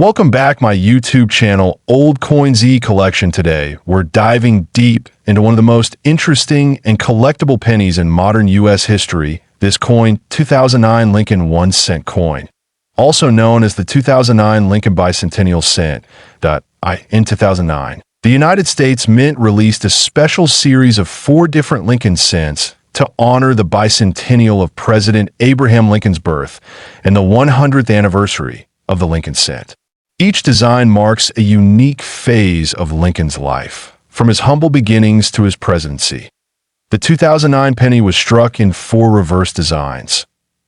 Welcome back my YouTube channel, Old Coin Z Collection. Today, we're diving deep into one of the most interesting and collectible pennies in modern U.S. history, this coin, 2009 Lincoln 1 cent coin. Also known as the 2009 Lincoln Bicentennial Cent. In 2009, the United States Mint released a special series of 4 different Lincoln cents to honor the bicentennial of President Abraham Lincoln's birth and the 100th anniversary of the Lincoln cent. Each design marks a unique phase of Lincoln's life, from his humble beginnings to his presidency. The 2009 penny was struck in 4 reverse designs: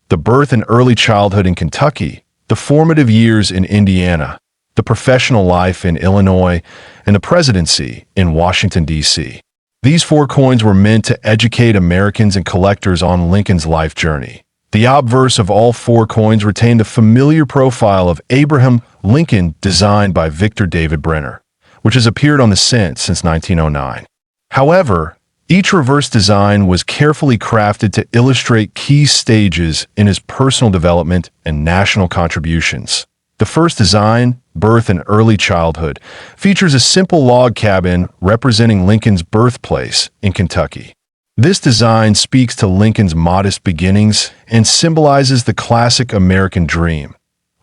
the birth and early childhood in Kentucky, the formative years in Indiana, the professional life in Illinois, and the presidency in Washington, D.C. These 4 coins were meant to educate Americans and collectors on Lincoln's life journey. The obverse of all 4 coins retained the familiar profile of Abraham Lincoln, designed by Victor David Brenner, which has appeared on the cent since 1909. However, each reverse design was carefully crafted to illustrate key stages in his personal development and national contributions. The first design, birth and early childhood, features a simple log cabin representing Lincoln's birthplace in Kentucky. This design speaks to Lincoln's modest beginnings and symbolizes the classic American dream,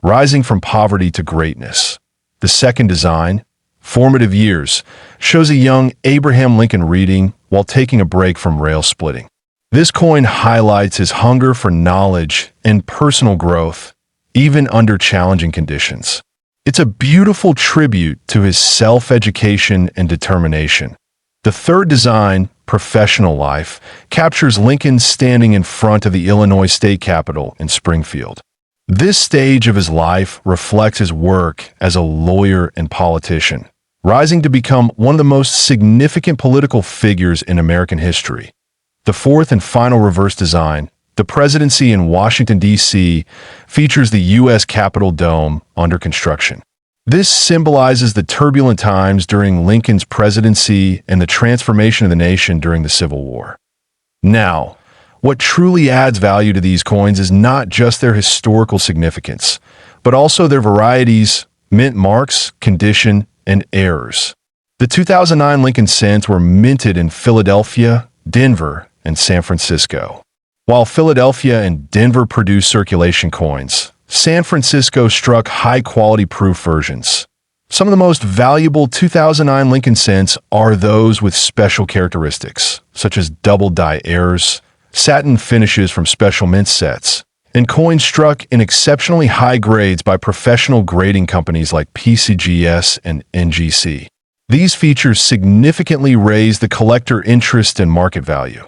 rising from poverty to greatness. The second design, formative years, shows a young Abraham Lincoln reading while taking a break from rail splitting. This coin highlights his hunger for knowledge and personal growth, even under challenging conditions. It's a beautiful tribute to his self-education and determination. The third design, professional life, captures Lincoln standing in front of the Illinois State Capitol in Springfield. This stage of his life reflects his work as a lawyer and politician, rising to become one of the most significant political figures in American history. The fourth and final reverse design, the presidency in Washington, D.C., features the U.S. Capitol dome under construction. This symbolizes the turbulent times during Lincoln's presidency and the transformation of the nation during the Civil War. Now, what truly adds value to these coins is not just their historical significance, but also their varieties, mint marks, condition, and errors. The 2009 Lincoln cents were minted in Philadelphia, Denver, and San Francisco. While Philadelphia and Denver produced circulation coins, San Francisco struck high-quality proof versions. Some of the most valuable 2009 Lincoln cents are those with special characteristics, such as double-die errors, satin finishes from special mint sets, and coins struck in exceptionally high grades by professional grading companies like PCGS and NGC. These features significantly raise the collector interest and market value.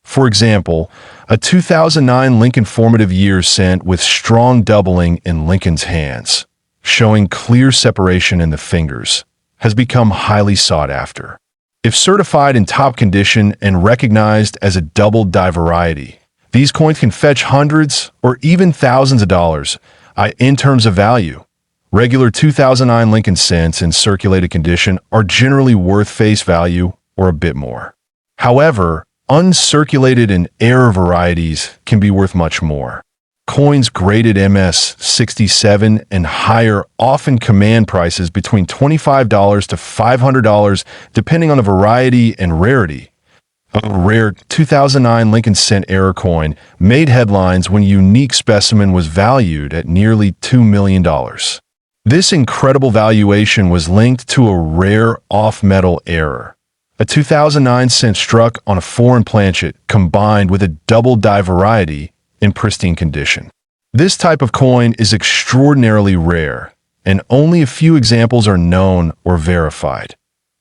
For example, a 2009 Lincoln formative years cent with strong doubling in Lincoln's hands, showing clear separation in the fingers, has become highly sought after. If certified in top condition and recognized as a double-die variety, these coins can fetch hundreds or even thousands of dollars in terms of value. Regular 2009 Lincoln cents in circulated condition are generally worth face value or a bit more. However, uncirculated and error varieties can be worth much more. Coins graded MS 67 and higher often command prices between $25 to $500 depending on the variety and rarity. A rare 2009 Lincoln cent error coin made headlines when a unique specimen was valued at nearly $2 million. This incredible valuation was linked to a rare off-metal error, a 2009 cent struck on a foreign planchet combined with a double-die variety in pristine condition. This type of coin is extraordinarily rare, and only a few examples are known or verified.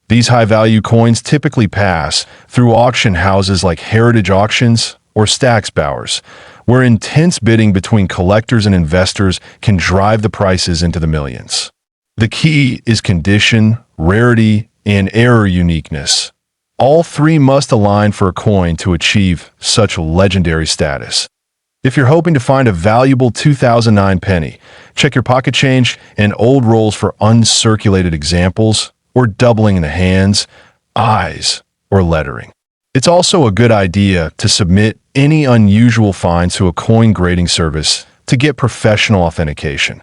These high-value coins typically pass through auction houses like Heritage Auctions or Stack's Bowers, where intense bidding between collectors and investors can drive the prices into the millions. The key is condition, rarity, and error uniqueness. All 3 must align for a coin to achieve such legendary status. If you're hoping to find a valuable 2009 penny, check your pocket change and old rolls for uncirculated examples or doubling in the hands, eyes, or lettering. It's also a good idea to submit any unusual finds to a coin grading service to get professional authentication.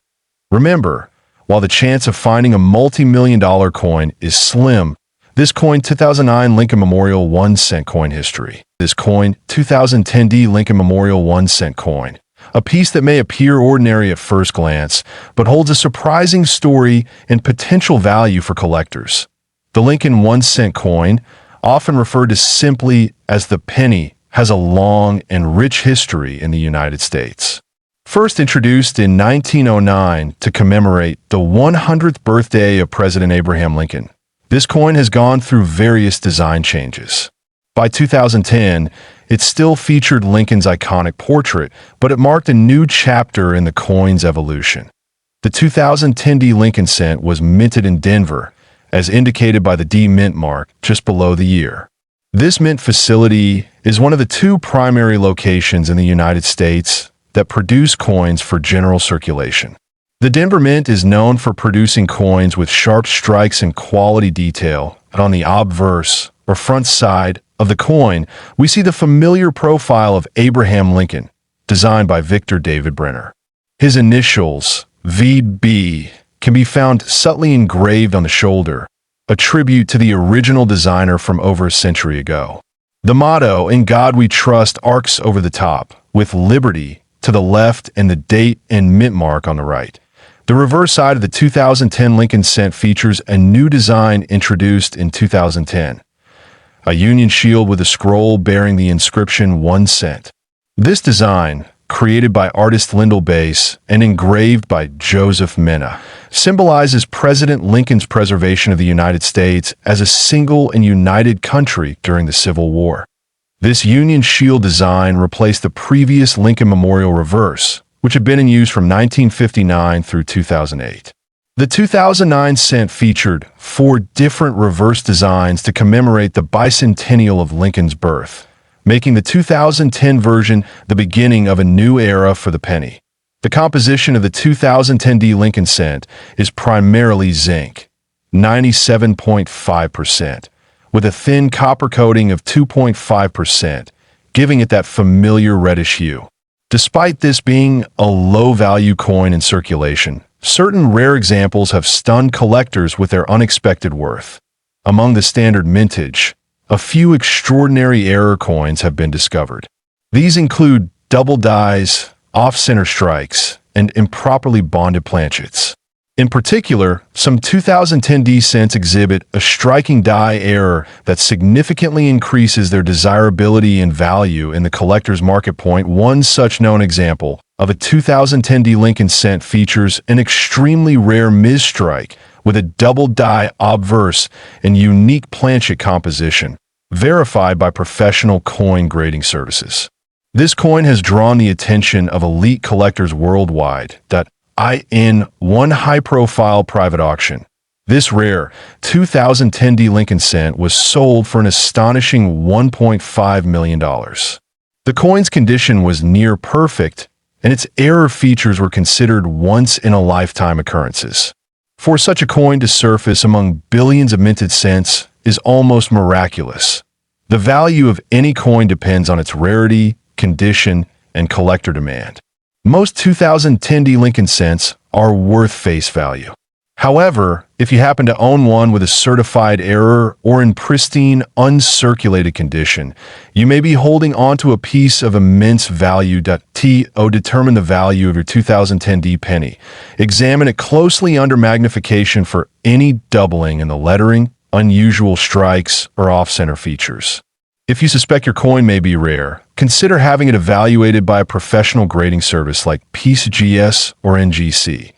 Remember, While the chance of finding a multi-million-dollar coin is slim, this coin 2009 Lincoln Memorial 1-cent coin history. This coin 2010 Lincoln Memorial 1-cent coin. A piece that may appear ordinary at first glance, but holds a surprising story and potential value for collectors. The Lincoln 1-cent coin, often referred to simply as the penny, has a long and rich history in the United States. First introduced in 1909 to commemorate the 100th birthday of President Abraham Lincoln, this coin has gone through various design changes. By 2010, it still featured Lincoln's iconic portrait, but it marked a new chapter in the coin's evolution. The 2010 Lincoln cent was minted in Denver, as indicated by the D mint mark just below the year. This mint facility is one of the two primary locations in the United States that produce coins for general circulation. The Denver Mint is known for producing coins with sharp strikes and quality detail, and on the obverse, or front side, of the coin, we see the familiar profile of Abraham Lincoln, designed by Victor David Brenner. His initials, VB, can be found subtly engraved on the shoulder, a tribute to the original designer from over a century ago. The motto, "In God We Trust," arcs over the top, with liberty to the left and the date and mint mark on the right. The reverse side of the 2010 Lincoln cent features a new design introduced in 2010, a Union shield with a scroll bearing the inscription 1 cent. This design, created by artist Lyndall Bass and engraved by Joseph Mena, symbolizes President Lincoln's preservation of the United States as a single and united country during the Civil War. This Union shield design replaced the previous Lincoln Memorial reverse, which had been in use from 1959 through 2008. The 2009 cent featured 4 different reverse designs to commemorate the bicentennial of Lincoln's birth, making the 2010 version the beginning of a new era for the penny. The composition of the 2010 Lincoln cent is primarily zinc, 97.5%, with a thin copper coating of 2.5%, giving it that familiar reddish hue. Despite this being a low-value coin in circulation, certain rare examples have stunned collectors with their unexpected worth. Among the standard mintage, a few extraordinary error coins have been discovered. These include double dies, off-center strikes, and improperly bonded planchets. In particular, some 2010 cents exhibit a striking die error that significantly increases their desirability and value in the collector's market point. One such known example of a 2010 Lincoln cent features an extremely rare misstrike with a double die obverse and unique planchet composition, verified by professional coin grading services. This coin has drawn the attention of elite collectors worldwide. In one high-profile private auction, this rare 2010 Lincoln cent was sold for an astonishing $1.5 million. The coin's condition was near perfect, and its error features were considered once-in-a-lifetime occurrences. For such a coin to surface among billions of minted cents is almost miraculous. The value of any coin depends on its rarity, condition, and collector demand. Most 2010 Lincoln cents are worth face value. However, if you happen to own one with a certified error or in pristine, uncirculated condition, you may be holding onto a piece of immense value. Determine the value of your 2010 penny. Examine it closely under magnification for any doubling in the lettering, unusual strikes, or off-center features. If you suspect your coin may be rare, consider having it evaluated by a professional grading service like PCGS or NGC.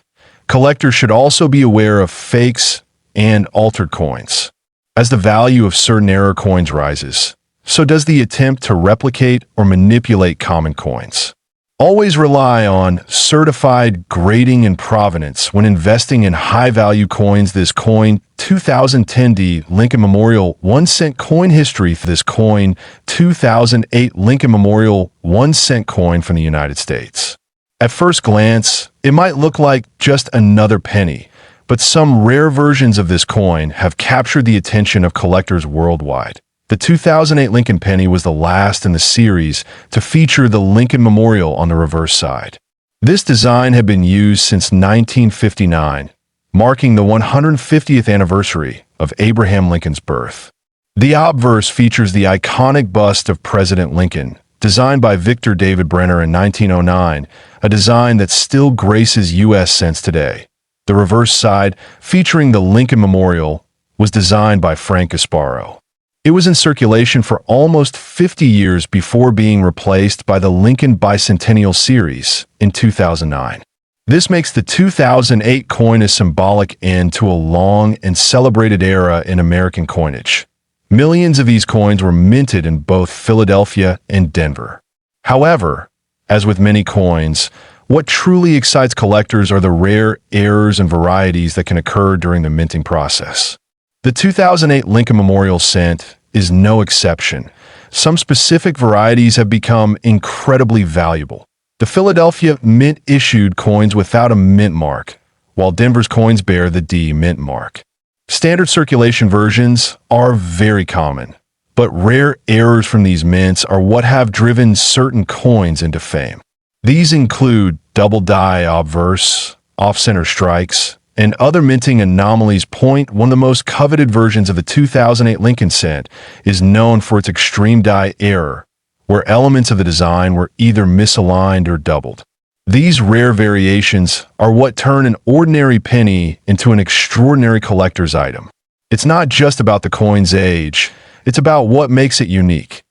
Collectors should also be aware of fakes and altered coins. As the value of certain error coins rises, so does the attempt to replicate or manipulate common coins. Always rely on certified grading and provenance when investing in high-value coins. This coin 2010 Lincoln Memorial 1 cent coin history. This coin 2008 Lincoln Memorial 1 cent coin from the United States. At first glance, it might look like just another penny, but some rare versions of this coin have captured the attention of collectors worldwide. The 2008 Lincoln penny was the last in the series to feature the Lincoln Memorial on the reverse side. This design had been used since 1959 marking the 150th anniversary of Abraham Lincoln's birth. The obverse features the iconic bust of President Lincoln, designed by Victor David Brenner in 1909, a design that still graces U.S. cents today. The reverse side, featuring the Lincoln Memorial, was designed by Frank Gasparo. It was in circulation for almost 50 years before being replaced by the Lincoln Bicentennial Series in 2009. This makes the 2008 coin a symbolic end to a long and celebrated era in American coinage. Millions of these coins were minted in both Philadelphia and Denver. However, as with many coins, what truly excites collectors are the rare errors and varieties that can occur during the minting process. The 2008 Lincoln Memorial cent is no exception. Some specific varieties have become incredibly valuable. The Philadelphia Mint issued coins without a mint mark, while Denver's coins bear the D mint mark. Standard circulation versions are very common, but rare errors from these mints are what have driven certain coins into fame. These include double die obverse, off-center strikes, and other minting anomalies. One of the most coveted versions of the 2008 Lincoln cent is known for its extreme die error, where elements of the design were either misaligned or doubled. These rare variations are what turn an ordinary penny into an extraordinary collector's item. It's not just about the coin's age, it's about what makes it unique.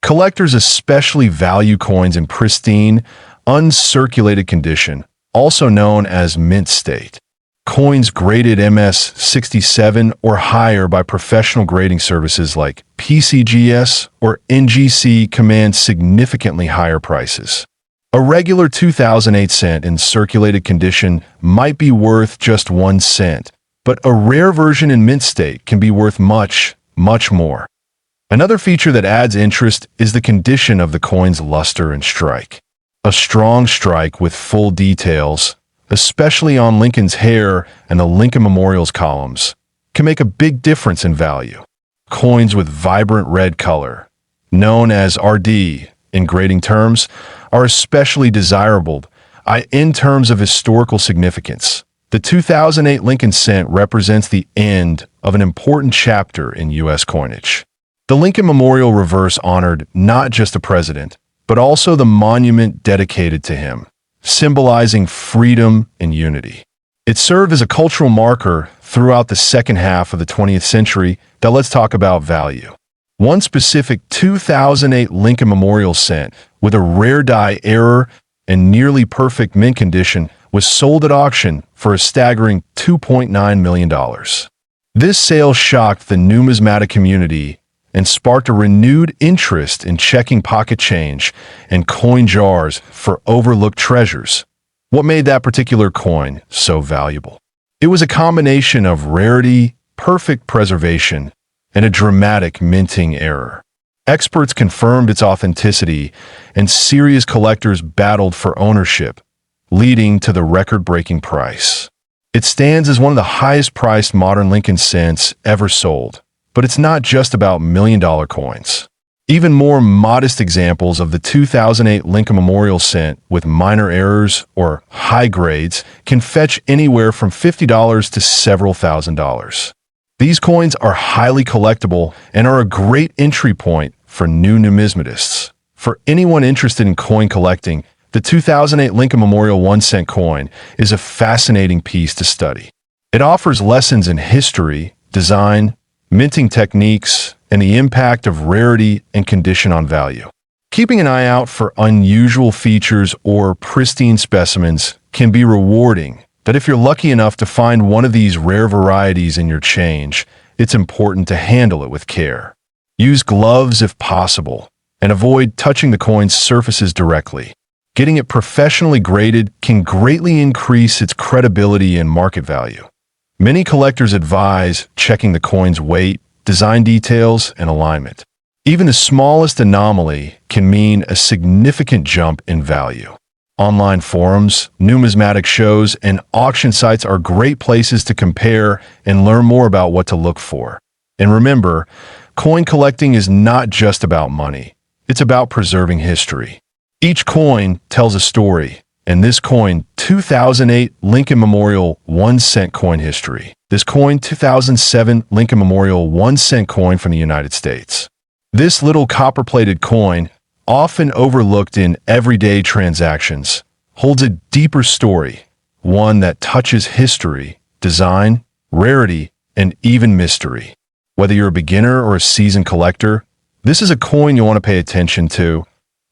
Collectors especially value coins in pristine, uncirculated condition, also known as mint state. Coins graded MS-67 or higher by professional grading services like PCGS or NGC command significantly higher prices. A regular 2008 cent in circulated condition might be worth just 1 cent, but a rare version in mint state can be worth much, much more. Another feature that adds interest is the condition of the coin's luster and strike. A strong strike with full details, especially on Lincoln's hair and the Lincoln Memorial's columns, can make a big difference in value. Coins with vibrant red color, known as RD in grading terms, are especially desirable in terms of historical significance. The 2008 Lincoln cent represents the end of an important chapter in U.S. coinage. The Lincoln Memorial reverse honored not just a president, but also the monument dedicated to him, symbolizing freedom and unity. It served as a cultural marker throughout the second half of the 20th century. Now let's talk about value. One specific 2008 Lincoln Memorial cent with a rare die error and nearly perfect mint condition was sold at auction for a staggering $2.9 million. This sale shocked the numismatic community and sparked a renewed interest in checking pocket change and coin jars for overlooked treasures. What made that particular coin so valuable? It was a combination of rarity, perfect preservation, and a dramatic minting error. Experts confirmed its authenticity, and serious collectors battled for ownership, leading to the record-breaking price. It stands as one of the highest-priced modern Lincoln cents ever sold. But it's not just about million-dollar coins. Even more modest examples of the 2008 Lincoln Memorial cent with minor errors or high grades can fetch anywhere from $50 to several $1,000s. These coins are highly collectible and are a great entry point for new numismatists. For anyone interested in coin collecting, the 2008 Lincoln Memorial 1-cent coin is a fascinating piece to study. It offers lessons in history, design, minting techniques, and the impact of rarity and condition on value. Keeping an eye out for unusual features or pristine specimens can be rewarding, but if you're lucky enough to find one of these rare varieties in your change, it's important to handle it with care. Use gloves if possible, and avoid touching the coin's surfaces directly. Getting it professionally graded can greatly increase its credibility and market value. Many collectors advise checking the coin's weight, design details, and alignment. Even the smallest anomaly can mean a significant jump in value. Online forums, numismatic shows, and auction sites are great places to compare and learn more about what to look for. And remember, coin collecting is not just about money. It's about preserving history. Each coin tells a story, and this coin, 2008 Lincoln Memorial 1-cent coin history. This coin, 2007 Lincoln Memorial 1-cent coin from the United States. This little copper-plated coin, often overlooked in everyday transactions, holds a deeper story, one that touches history, design, rarity, and even mystery. Whether you're a beginner or a seasoned collector, this is a coin you want to pay attention to.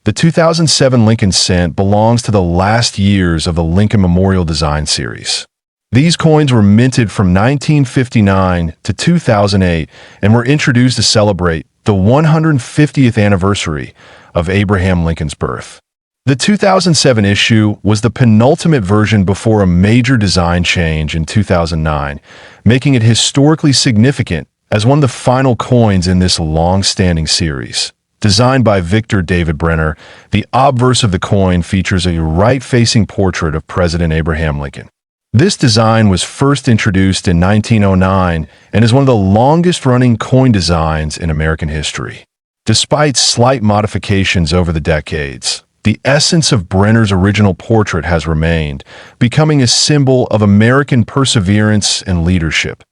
The 2007 Lincoln Cent belongs to the last years of the Lincoln Memorial Design Series. These coins were minted from 1959 to 2008 and were introduced to celebrate the 150th anniversary of Abraham Lincoln's birth. The 2007 issue was the penultimate version before a major design change in 2009, making it historically significant as one of the final coins in this long-standing series. Designed by Victor David Brenner, the obverse of the coin features a right-facing portrait of President Abraham Lincoln. This design was first introduced in 1909 and is one of the longest-running coin designs in American history. Despite slight modifications over the decades, the essence of Brenner's original portrait has remained, becoming a symbol of American perseverance and leadership.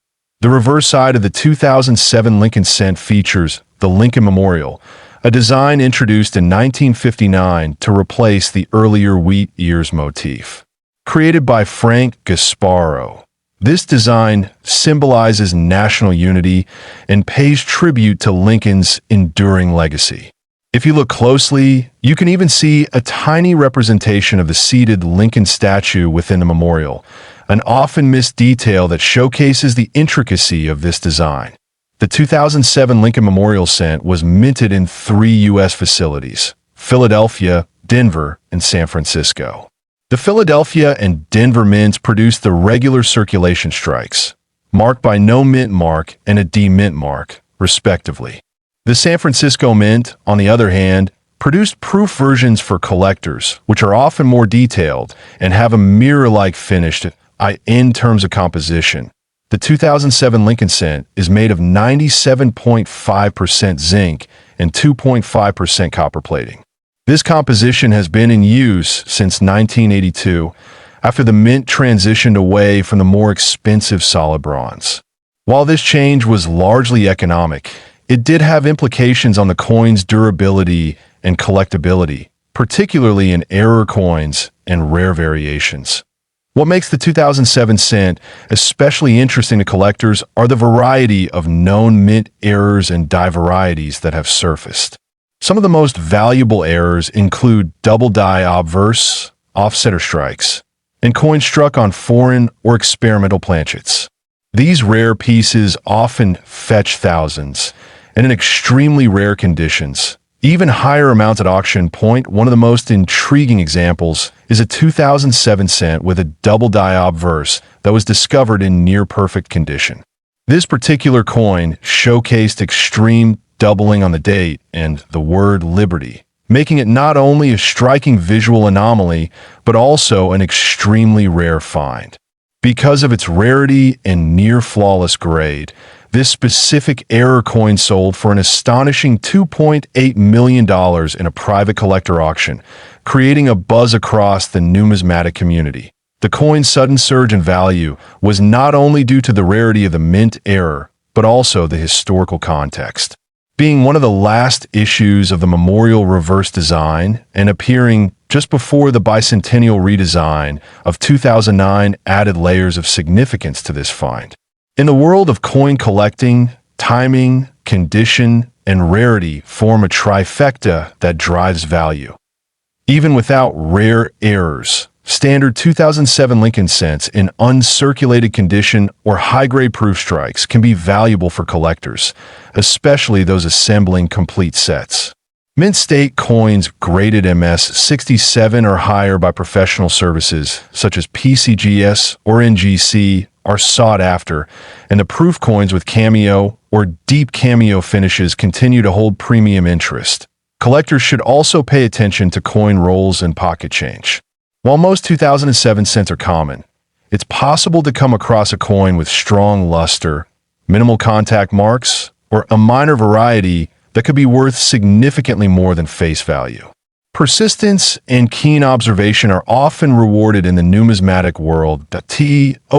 The reverse side of the 2007 Lincoln Cent features the Lincoln Memorial, a design introduced in 1959 to replace the earlier wheat ears motif. Created by Frank Gasparo, this design symbolizes national unity and pays tribute to Lincoln's enduring legacy. If you look closely, you can even see a tiny representation of the seated Lincoln statue within the memorial, an often missed detail that showcases the intricacy of this design. The 2007 Lincoln Memorial Cent was minted in 3 U.S. facilities: Philadelphia, Denver, and San Francisco. The Philadelphia and Denver mints produced the regular circulation strikes, marked by no mint mark and a D mint mark, respectively. The San Francisco Mint, on the other hand, produced proof versions for collectors, which are often more detailed and have a mirror-like finish in terms of composition. The 2007 Lincoln Cent is made of 97.5% zinc and 2.5% copper plating. This composition has been in use since 1982, after the mint transitioned away from the more expensive solid bronze. While this change was largely economic, it did have implications on the coin's durability and collectability, particularly in error coins and rare variations. What makes the 2007 cent especially interesting to collectors are the variety of known mint errors and die varieties that have surfaced. Some of the most valuable errors include double die obverse, offsetter strikes, and coins struck on foreign or experimental planchets. These rare pieces often fetch thousands, and in extremely rare conditions. Even higher amounts at auction point. One of the most intriguing examples is a 2007 cent with a double die obverse that was discovered in near-perfect condition. This particular coin showcased extreme doubling on the date and the word liberty, making it not only a striking visual anomaly, but also an extremely rare find. Because of its rarity and near-flawless grade, this specific error coin sold for an astonishing $2.8 million in a private collector auction, creating a buzz across the numismatic community. The coin's sudden surge in value was not only due to the rarity of the mint error, but also the historical context. Being one of the last issues of the Memorial reverse design and appearing just before the bicentennial redesign of 2009 added layers of significance to this find. In the world of coin collecting, timing, condition, and rarity form a trifecta that drives value. Even without rare errors, standard 2007 Lincoln cents in uncirculated condition or high-grade proof strikes can be valuable for collectors, especially those assembling complete sets. Mint state coins graded MS-67 or higher by professional services such as PCGS or NGC are sought after, and the proof coins with cameo or deep cameo finishes continue to hold premium interest. Collectors should also pay attention to coin rolls and pocket change. While most 2007 cents are common, it's possible to come across a coin with strong luster, minimal contact marks, or a minor variety that could be worth significantly more than face value. Persistence and keen observation are often rewarded in the numismatic world.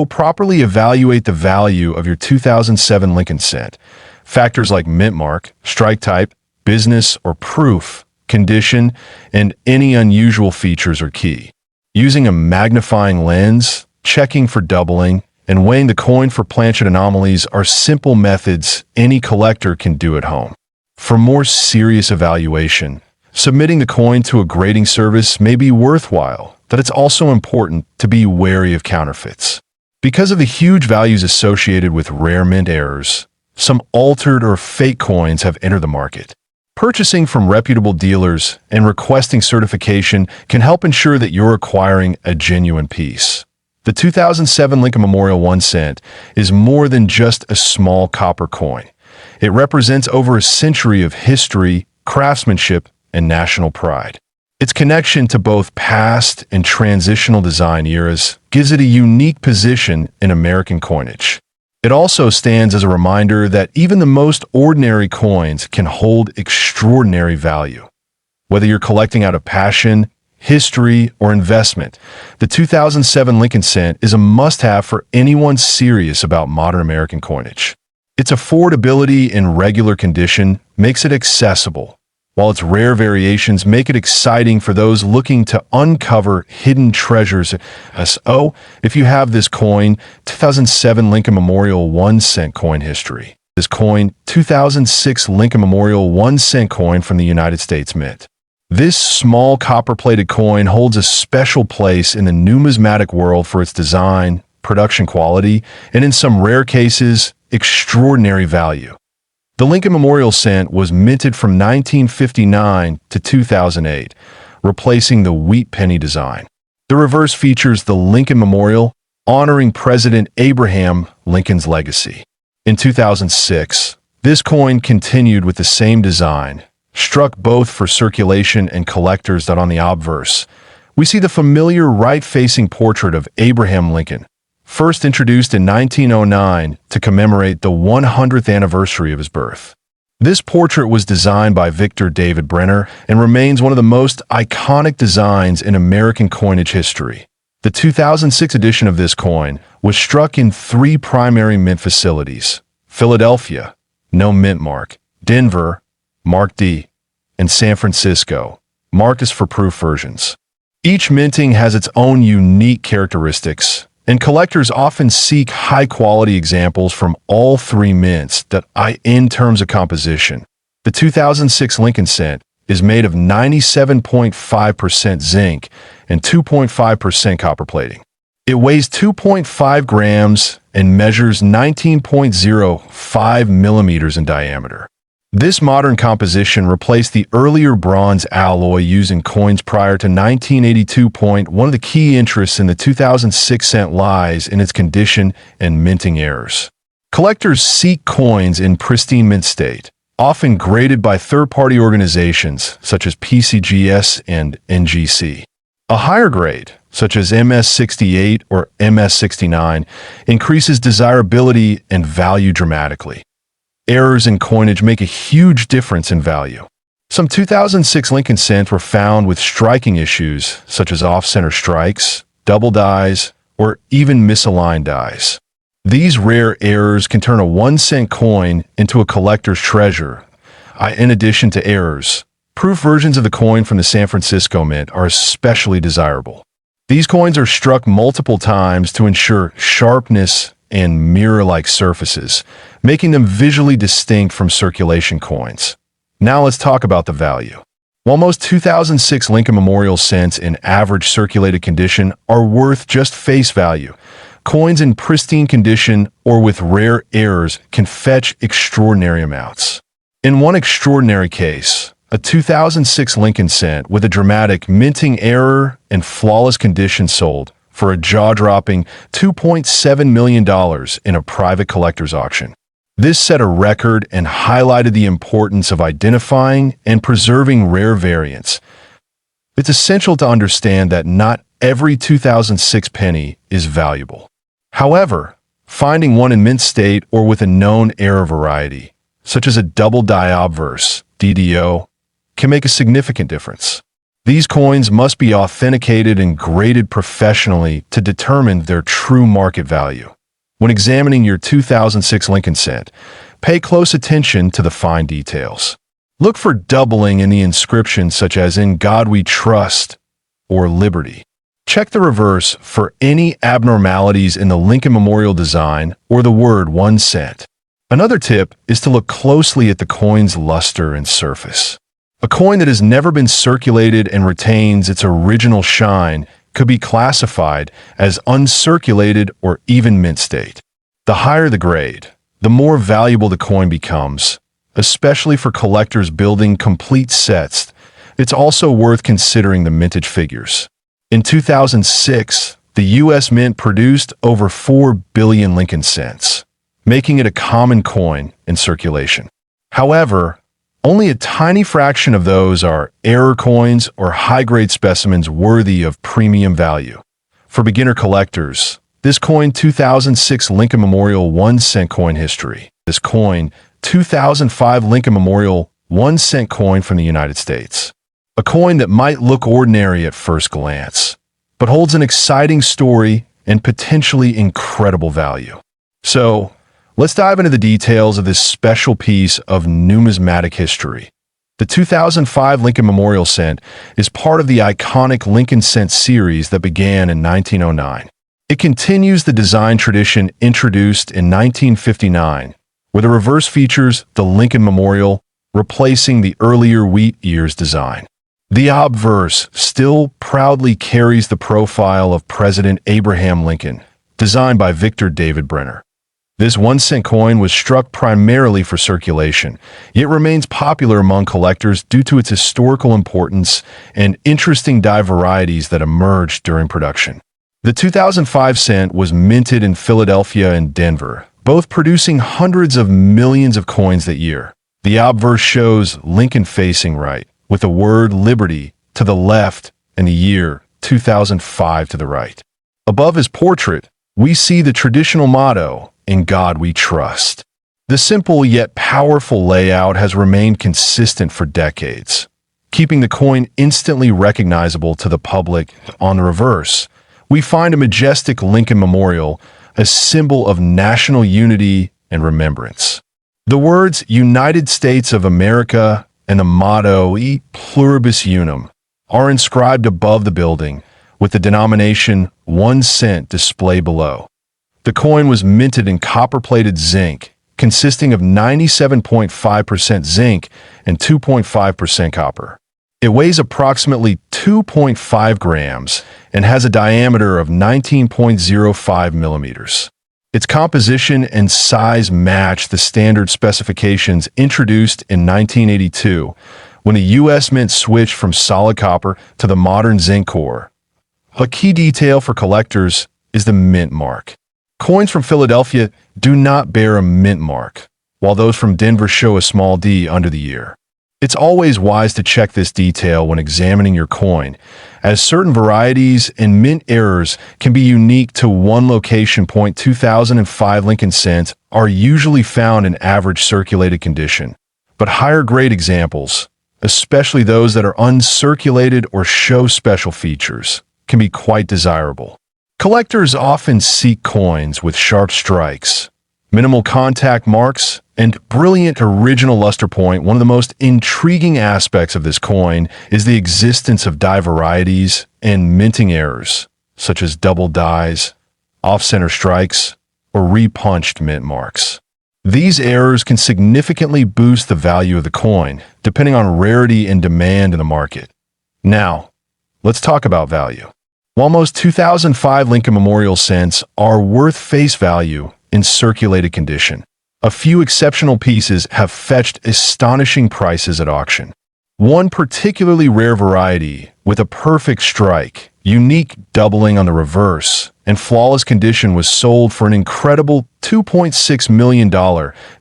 Properly evaluate the value of your 2007 Lincoln cent. Factors like mint mark, strike type, business or proof, condition, and any unusual features are key. Using a magnifying lens, checking for doubling, and weighing the coin for planchet anomalies are simple methods any collector can do at home. For more serious evaluation, submitting the coin to a grading service may be worthwhile, but it's also important to be wary of counterfeits. Because of the huge values associated with rare mint errors, some altered or fake coins have entered the market. Purchasing from reputable dealers and requesting certification can help ensure that you're acquiring a genuine piece. The 2007 Lincoln Memorial 1 cent is more than just a small copper coin. It represents over a century of history, craftsmanship, and national pride. Its connection to both past and transitional design eras gives it a unique position in American coinage. It also stands as a reminder that even the most ordinary coins can hold extraordinary value. Whether you're collecting out of passion, history, or investment, the 2007 Lincoln cent is a must-have for anyone serious about modern American coinage. Its affordability in regular condition makes it accessible, while its rare variations make it exciting for those looking to uncover hidden treasures. If you have this coin, 2007 Lincoln Memorial 1 cent coin history. This coin, 2006 Lincoln Memorial 1 cent coin from the United States Mint. This small copper-plated coin holds a special place in the numismatic world for its design, production quality, and in some rare cases, extraordinary value. The Lincoln Memorial cent was minted from 1959 to 2008, replacing the wheat penny design. The reverse features the Lincoln Memorial, honoring President Abraham Lincoln's legacy. In 2006, this coin continued with the same design, struck both for circulation and collectors. On the obverse, we see the familiar right-facing portrait of Abraham Lincoln, first introduced in 1909 to commemorate the 100th anniversary of his birth. This portrait was designed by Victor David Brenner and remains one of the most iconic designs in American coinage history. The 2006 edition of this coin was struck in 3 primary mint facilities: Philadelphia, no mint mark; Denver, Mark D; and San Francisco, marked as for proof versions. Each minting has its own unique characteristics, and collectors often seek high-quality examples from all 3 mints. In terms of composition, the 2006 Lincoln cent is made of 97.5% zinc and 2.5% copper plating. It weighs 2.5 grams and measures 19.05 millimeters in diameter. This modern composition replaced the earlier bronze alloy used in coins prior to 1982. One of the key interests in the 2006 cent lies in its condition and minting errors. Collectors seek coins in pristine mint state, often graded by third-party organizations such as PCGS and NGC. A higher grade, such as MS68 or MS69, increases desirability and value dramatically. Errors in coinage make a huge difference in value. Some 2006 Lincoln cents were found with striking issues, such as off-center strikes, double dies, or even misaligned dies. These rare errors can turn a 1 cent coin into a collector's treasure. In addition to errors, proof versions of the coin from the San Francisco Mint are especially desirable. These coins are struck multiple times to ensure sharpness and mirror-like surfaces, making them visually distinct from circulation coins. Now let's talk about the value. While most 2006 Lincoln Memorial cents in average circulated condition are worth just face value, coins in pristine condition or with rare errors can fetch extraordinary amounts. In one extraordinary case, a 2006 Lincoln cent with a dramatic minting error and flawless condition sold for a jaw-dropping $2.7 million in a private collector's auction. This set a record and highlighted the importance of identifying and preserving rare variants. It's essential to understand that not every 2006 penny is valuable. However, finding one in mint state or with a known error variety, such as a double die obverse, DDO, can make a significant difference. These coins must be authenticated and graded professionally to determine their true market value. When examining your 2006 Lincoln cent, pay close attention to the fine details. Look for doubling in the inscription, such as "In God We Trust" or "Liberty." Check the reverse for any abnormalities in the Lincoln Memorial design or the word 1 cent. Another tip is to look closely at the coin's luster and surface. A coin that has never been circulated and retains its original shine could be classified as uncirculated or even mint state. The higher the grade, the more valuable the coin becomes, especially for collectors building complete sets. It's also worth considering the mintage figures. In 2006, the U.S. Mint produced over 4 billion Lincoln cents, making it a common coin in circulation. However, only a tiny fraction of those are error coins or high-grade specimens worthy of premium value. For beginner collectors, this coin 2006 Lincoln Memorial 1 cent coin history. This coin 2005 Lincoln Memorial 1 cent coin from the United States. A coin that might look ordinary at first glance, but holds an exciting story and potentially incredible value. So, let's dive into the details of this special piece of numismatic history. The 2005 Lincoln Memorial Cent is part of the iconic Lincoln Cent series that began in 1909. It continues the design tradition introduced in 1959, where the reverse features the Lincoln Memorial, replacing the earlier wheat ears design. The obverse still proudly carries the profile of President Abraham Lincoln, designed by Victor David Brenner. This 1 cent coin was struck primarily for circulation, yet remains popular among collectors due to its historical importance and interesting die varieties that emerged during production. The 2005 cent was minted in Philadelphia and Denver, both producing hundreds of millions of coins that year. The obverse shows Lincoln facing right, with the word "Liberty" to the left and the year 2005 to the right. Above his portrait, we see the traditional motto, "In God We Trust." The simple yet powerful layout has remained consistent for decades, keeping the coin instantly recognizable to the public. On the reverse, we find a majestic Lincoln Memorial, a symbol of national unity and remembrance. The words "United States of America" and the motto "E Pluribus Unum" are inscribed above the building, with the denomination 1 cent displayed below. The coin was minted in copper-plated zinc, consisting of 97.5% zinc and 2.5% copper. It weighs approximately 2.5 grams and has a diameter of 19.05 millimeters. Its composition and size match the standard specifications introduced in 1982, when the U.S. Mint switched from solid copper to the modern zinc core. A key detail for collectors is the mint mark. Coins from Philadelphia do not bear a mint mark, while those from Denver show a small D under the ear. It's always wise to check this detail when examining your coin, as certain varieties and mint errors can be unique to one location. 2005 Lincoln cents are usually found in average circulated condition, but higher grade examples, especially those that are uncirculated or show special features, can be quite desirable. Collectors often seek coins with sharp strikes, minimal contact marks, and brilliant original luster point. One of the most intriguing aspects of this coin is the existence of die varieties and minting errors, such as double dies, off-center strikes, or repunched mint marks. These errors can significantly boost the value of the coin, depending on rarity and demand in the market. Now, let's talk about value. While most 2005 Lincoln Memorial cents are worth face value in circulated condition, a few exceptional pieces have fetched astonishing prices at auction. One particularly rare variety, with a perfect strike, unique doubling on the reverse, and flawless condition, was sold for an incredible $2.6 million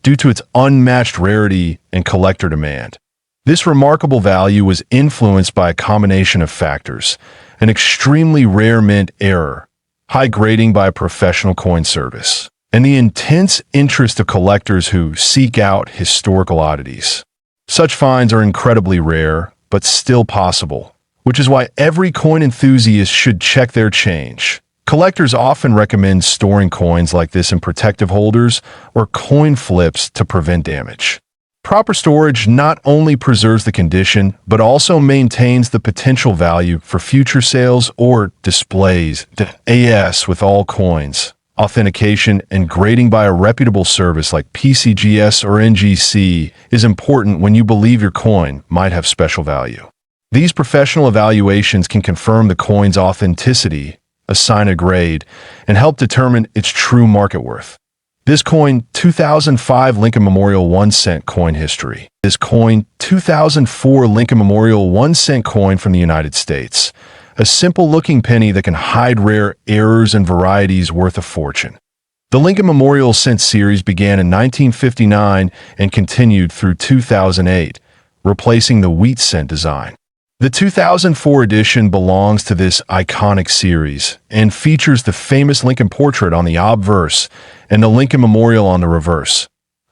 due to its unmatched rarity and collector demand. This remarkable value was influenced by a combination of factors: an extremely rare mint error, high grading by a professional coin service, and the intense interest of collectors who seek out historical oddities. Such finds are incredibly rare, but still possible, which is why every coin enthusiast should check their change. Collectors often recommend storing coins like this in protective holders or coin flips to prevent damage. Proper storage not only preserves the condition, but also maintains the potential value for future sales or displays. As with all coins, authentication and grading by a reputable service like PCGS or NGC is important when you believe your coin might have special value. These professional evaluations can confirm the coin's authenticity, assign a grade, and help determine its true market worth. This coin, 2005 Lincoln Memorial 1 cent coin history. This coin, 2004 Lincoln Memorial 1 cent coin from the United States. A simple-looking penny that can hide rare errors and varieties worth a fortune. The Lincoln Memorial cent series began in 1959 and continued through 2008, replacing the wheat cent design. The 2004 edition belongs to this iconic series and features the famous Lincoln portrait on the obverse and the Lincoln Memorial on the reverse.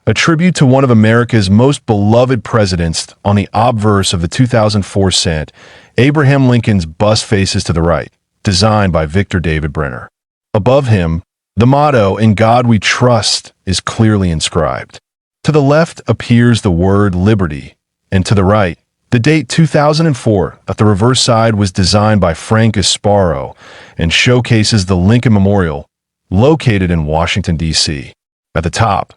A tribute to one of America's most beloved presidents on the obverse of the 2004 cent, Abraham Lincoln's bust faces to the right, designed by Victor David Brenner. Above him, the motto, "In God We Trust," is clearly inscribed. To the left appears the word liberty, and to the right, the date 2004 at the reverse side was designed by Frank Gasparo and showcases the Lincoln Memorial, located in Washington, D.C. At the top,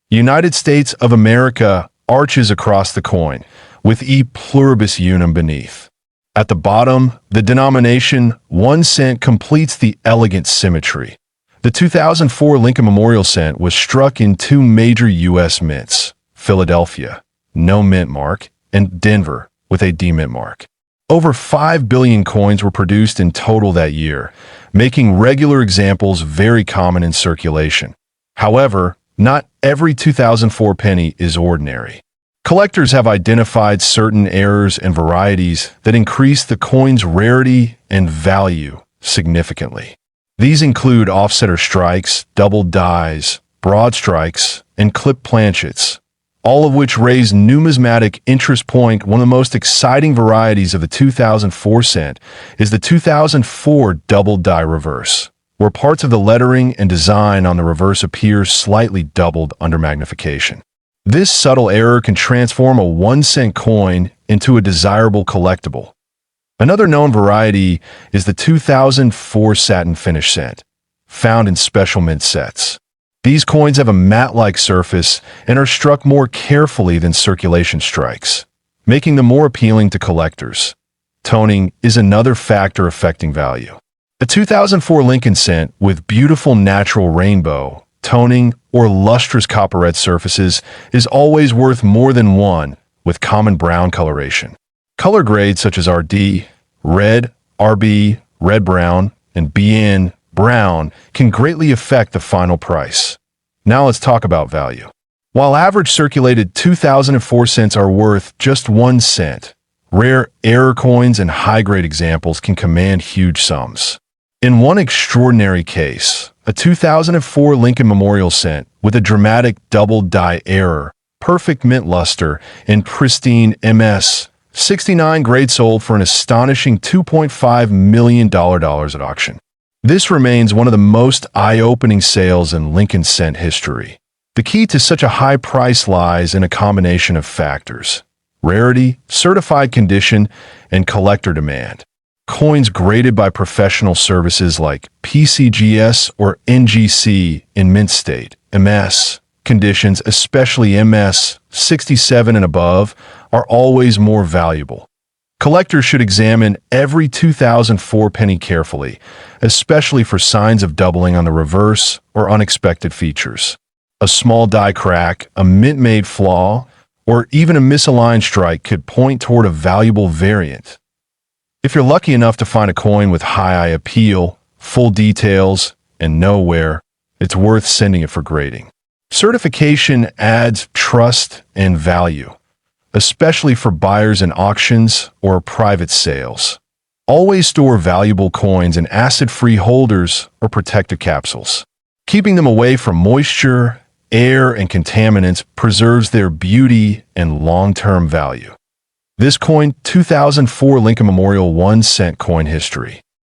United States of America arches across the coin, with E pluribus unum beneath. At the bottom, the denomination 1 cent completes the elegant symmetry. The 2004 Lincoln Memorial cent was struck in two major U.S. mints, Philadelphia, no mint mark, and Denver, with a D-mint mark. Over 5 billion coins were produced in total that year, making regular examples very common in circulation. However, not every 2004 penny is ordinary. Collectors have identified certain errors and varieties that increase the coin's rarity and value significantly. These include offsetter strikes, double dies, broad strikes, and clip planchets, all of which raise numismatic interest. One of the most exciting varieties of the 2004 cent is the 2004 double die reverse, where parts of the lettering and design on the reverse appear slightly doubled under magnification. This subtle error can transform a 1 cent coin into a desirable collectible. Another known variety is the 2004 satin finish cent, found in special mint sets. These coins have a matte-like surface and are struck more carefully than circulation strikes, making them more appealing to collectors. Toning is another factor affecting value. The 2004 Lincoln cent, with beautiful natural rainbow, toning, or lustrous copperette surfaces, is always worth more than one, with common brown coloration. Color grades such as RD, red, RB, red-brown, and BN, brown, can greatly affect the final price. Now let's talk about value. While average circulated 2004 cents are worth just 1 cent, rare error coins and high-grade examples can command huge sums. In one extraordinary case, a 2004 Lincoln Memorial cent with a dramatic double die error, perfect mint luster, and pristine MS 69 grade sold for an astonishing $2.5 million at auction. This remains one of the most eye-opening sales in Lincoln cent history. The key to such a high price lies in a combination of factors: rarity, certified condition, and collector demand. Coins graded by professional services like PCGS or NGC in mint state, MS, conditions, especially MS 67 and above, are always more valuable. Collectors should examine every 2004 penny carefully, especially for signs of doubling on the reverse or unexpected features. A small die crack, a mint-made flaw, or even a misaligned strike could point toward a valuable variant. If you're lucky enough to find a coin with high eye appeal, full details, and no wear, it's worth sending it for grading. Certification adds trust and value, especially for buyers in auctions or private sales. Always store valuable coins in acid-free holders or protective capsules. Keeping them away from moisture, air, and contaminants preserves their beauty and long-term value. This coin, 2004 Lincoln Memorial 1 cent coin history.